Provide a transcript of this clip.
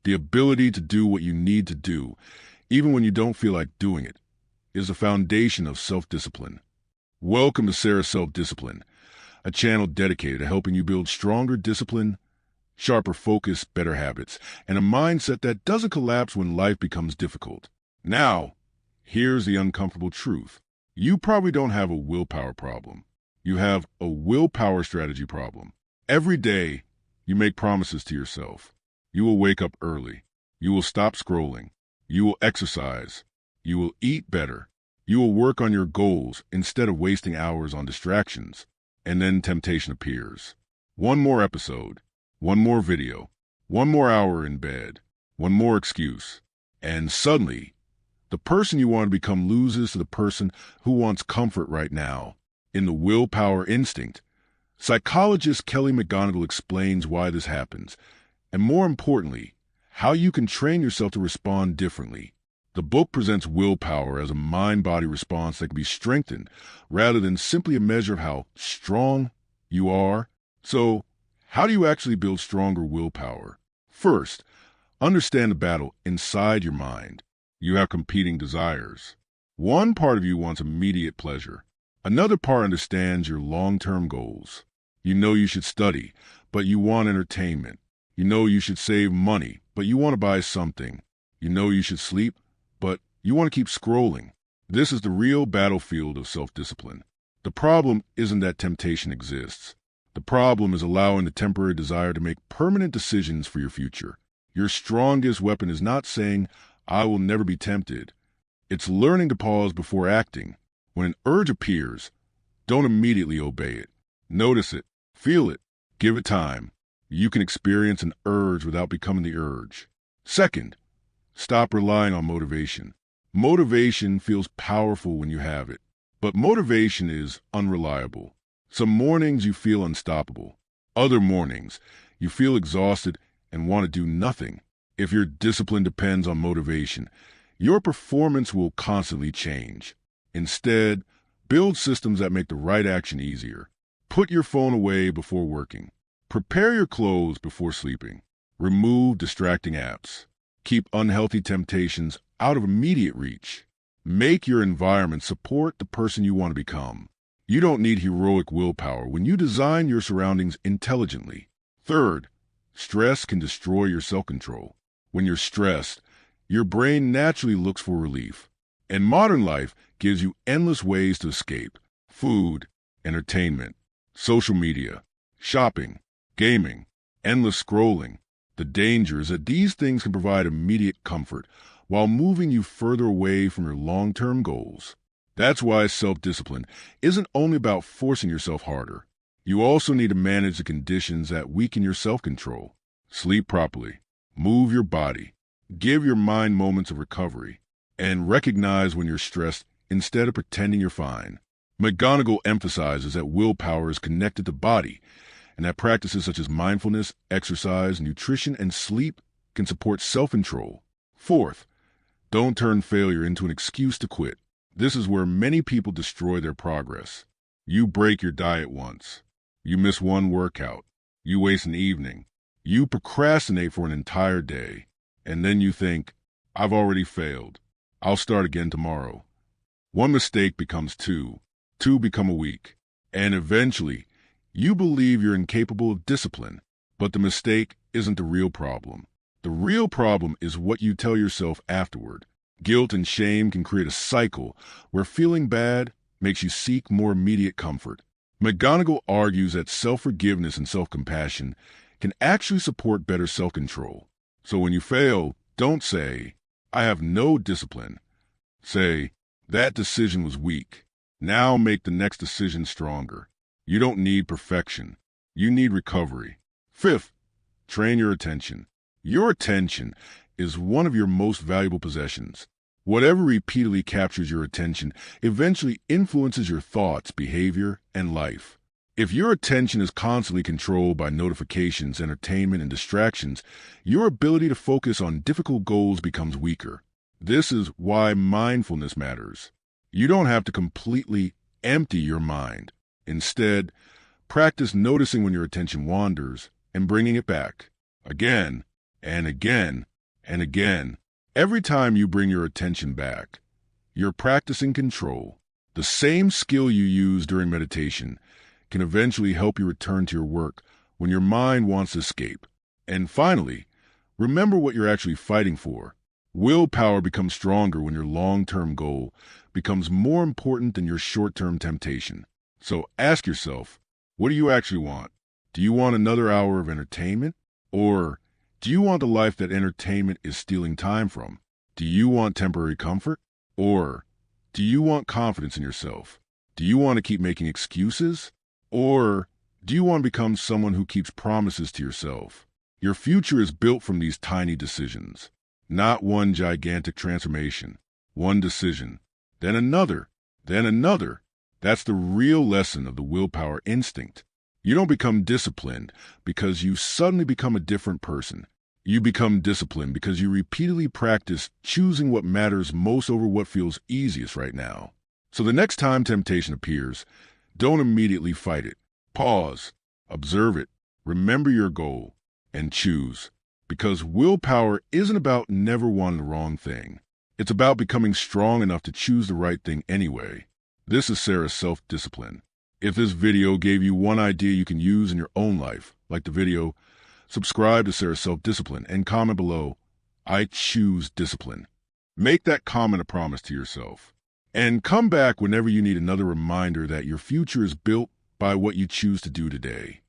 The ability to do what you need to do, even when you don't feel like doing it, is the foundation of self-discipline. Welcome to Sarah's Self-Discipline, a channel dedicated to helping you build stronger discipline, sharper focus, better habits, and a mindset that doesn't collapse when life becomes difficult. Now, here's the uncomfortable truth. You probably don't have a willpower problem. You have a willpower strategy problem. Every day, you make promises to yourself. You will wake up early. You will stop scrolling. You will exercise. You will eat better. You will work on your goals instead of wasting hours on distractions. And then temptation appears. One more episode. One more video. One more hour in bed. One more excuse. And suddenly, the person you want to become loses to the person who wants comfort right now. In the Willpower Instinct, psychologist Kelly McGonigal explains why this happens, and more importantly, how you can train yourself to respond differently. The book presents willpower as a mind-body response that can be strengthened rather than simply a measure of how strong you are. So, how do you actually build stronger willpower? First, understand the battle inside your mind. You have competing desires. One part of you wants immediate pleasure. Another part understands your long-term goals. You know you should study, but you want entertainment. You know you should save money, but you want to buy something. You know you should sleep, but you want to keep scrolling. This is the real battlefield of self-discipline. The problem isn't that temptation exists. The problem is allowing the temporary desire to make permanent decisions for your future. Your strongest weapon is not saying, "I will never be tempted." It's learning to pause before acting. When an urge appears, don't immediately obey it. Notice it, feel it, give it time. You can experience an urge without becoming the urge. Second, stop relying on motivation. Motivation feels powerful when you have it, but motivation is unreliable. Some mornings you feel unstoppable. Other mornings, you feel exhausted and want to do nothing. If your discipline depends on motivation, your performance will constantly change. Instead, build systems that make the right action easier. Put your phone away before working. Prepare your clothes before sleeping. Remove distracting apps. Keep unhealthy temptations out of immediate reach. Make your environment support the person you want to become. You don't need heroic willpower when you design your surroundings intelligently. Third, stress can destroy your self-control. When you're stressed, your brain naturally looks for relief. And modern life gives you endless ways to escape: food, entertainment, social media, shopping, gaming, endless scrolling. The danger is that these things can provide immediate comfort while moving you further away from your long-term goals. That's why self-discipline isn't only about forcing yourself harder. You also need to manage the conditions that weaken your self-control. Sleep properly, move your body, give your mind moments of recovery, and recognize when you're stressed instead of pretending you're fine. McGonigal emphasizes that willpower is connected to body, and that practices such as mindfulness, exercise, nutrition, and sleep can support self-control. Fourth, don't turn failure into an excuse to quit. This is where many people destroy their progress. You break your diet once. You miss one workout. You waste an evening. You procrastinate for an entire day. And then you think, "I've already failed. I'll start again tomorrow." One mistake becomes two. Two become a week. And eventually, you believe you're incapable of discipline. But the mistake isn't the real problem. The real problem is what you tell yourself afterward. Guilt and shame can create a cycle where feeling bad makes you seek more immediate comfort. McGonigal argues that self-forgiveness and self-compassion can actually support better self-control. So when you fail, don't say, "I have no discipline." Say, "That decision was weak. Now make the next decision stronger." You don't need perfection. You need recovery. Fifth, train your attention. Your attention is one of your most valuable possessions. Whatever repeatedly captures your attention eventually influences your thoughts, behavior, and life. If your attention is constantly controlled by notifications, entertainment, and distractions, your ability to focus on difficult goals becomes weaker. This is why mindfulness matters. You don't have to completely empty your mind. Instead, practice noticing when your attention wanders and bringing it back again and again and again. Every time you bring your attention back, you're practicing control. The same skill you use during meditation can eventually help you return to your work when your mind wants to escape. And finally, remember what you're actually fighting for. Willpower becomes stronger when your long-term goal becomes more important than your short-term temptation. So ask yourself, what do you actually want? Do you want another hour of entertainment? Or do you want the life that entertainment is stealing time from? Do you want temporary comfort? Or do you want confidence in yourself? Do you want to keep making excuses? Or do you want to become someone who keeps promises to yourself? Your future is built from these tiny decisions, not one gigantic transformation. One decision, then another, then another. That's the real lesson of the willpower instinct. You don't become disciplined because you suddenly become a different person. You become disciplined because you repeatedly practice choosing what matters most over what feels easiest right now. So the next time temptation appears, don't immediately fight it. Pause, observe it, remember your goal, and choose. Because willpower isn't about never wanting the wrong thing. It's about becoming strong enough to choose the right thing anyway. This is Sarah's self-discipline. If this video gave you one idea you can use in your own life, like the video, subscribe to Sarah's Self-Discipline and comment below, I choose discipline. Make that comment a promise to yourself. And come back whenever you need another reminder that your future is built by what you choose to do today.